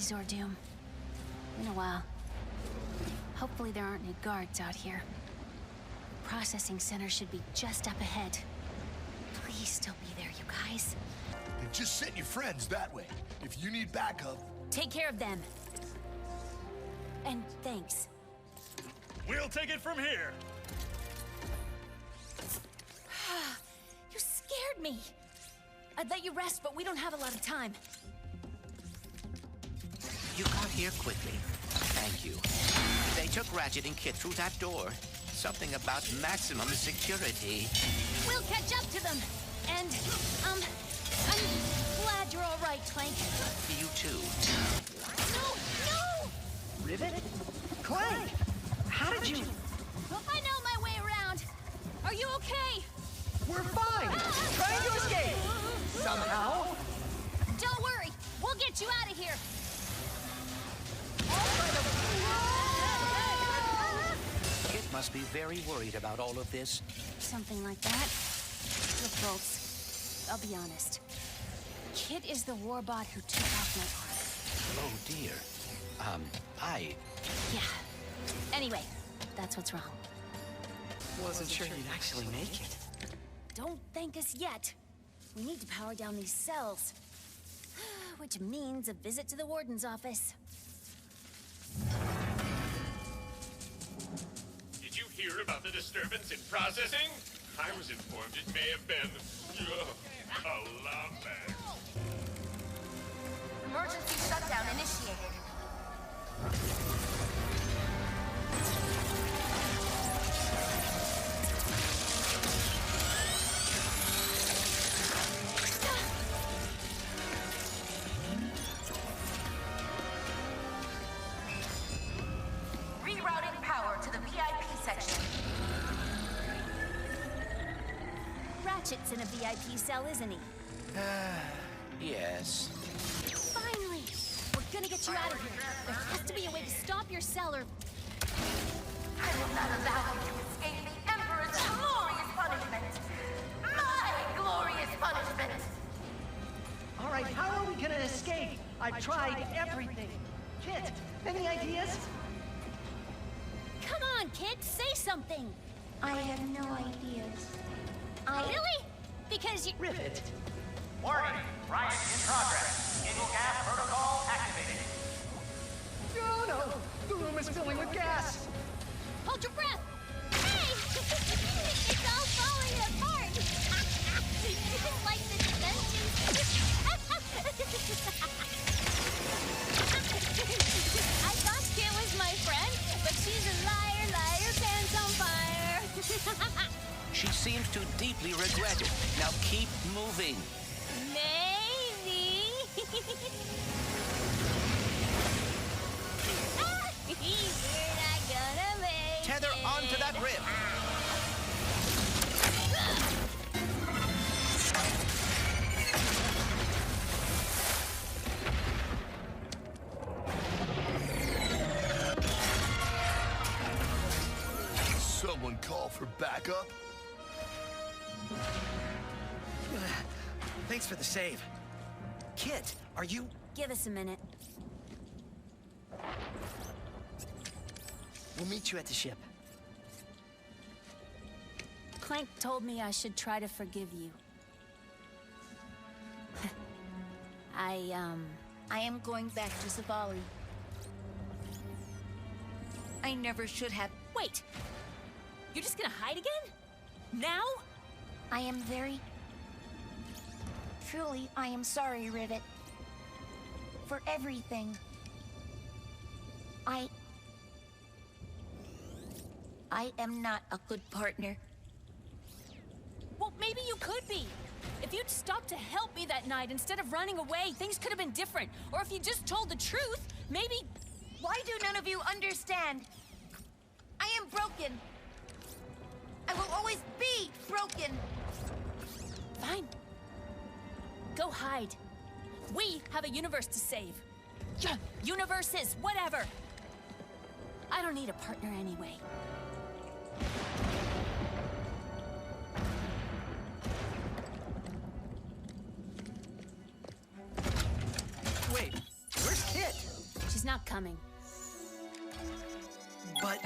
Zordoom. In a while. Hopefully there aren't any guards out here. The processing center should be just up ahead. Please still be there, you guys. And just send your friends that way. If you need backup... Take care of them. And thanks. We'll take it from here. You scared me. I'd let you rest, but we don't have a lot of time. You got here quickly. Thank you. They took Ratchet and Kit through that door. Something about maximum security. We'll catch up to them. And, I'm glad you're all right, Clank. You too. No, no! Rivet? Clank! How did you... I know my way around. Are you okay? We're fine! Trying to escape! Somehow! Don't worry. We'll get you out of here. Kit must be very worried about all of this. Something like that. Look, folks, I'll be honest. Kit is the warbot who took off my arm. Oh dear. Yeah. Anyway, that's what's wrong. Wasn't sure you'd actually make it. Don't thank us yet. We need to power down these cells. Which means a visit to the warden's office. Did you hear about the disturbance in processing? I was informed it may have been a love bag. Emergency shutdown initiated. Rerouting power to the VIP section. Ratchet's in a VIP cell, isn't he? Yes. Finally! We're gonna get you out of here. There has to be a way to stop your cell or... I will not allow you to escape the Emperor's glorious punishment. My glorious punishment. All right, how are we gonna escape? I've tried everything. Kit, any ideas? Come on, kid, say something! I have no ideas. Really? Because you... Rivet. Warning! Riot in progress. Ginkgo gas protocol activated. No, no! The room is filling with gas! Hold your breath! Hey! It's all falling apart! Just like the dimensions. I thought Kit was my friend, but she's a liar, liar, pants on fire. She seems to deeply regret it. Now keep moving. Maybe. You're not gonna make Tether it. onto that rib. Someone call for backup? Thanks for the save. Kit, are you... Give us a minute. We'll meet you at the ship. Clank told me I should try to forgive you. I am going back to Savali. I never should have... Wait! You're just gonna hide again? Now? I am very... Truly, I am sorry, Rivet. For everything. I am not a good partner. Well, maybe you could be. If you'd stopped to help me that night instead of running away, things could have been different. Or if you just told the truth, maybe... Why do none of you understand? I am broken. I will always be broken. Fine. Go hide. We have a universe to save. Universes, whatever. I don't need a partner anyway. Wait, where's Kit? He's not coming. But...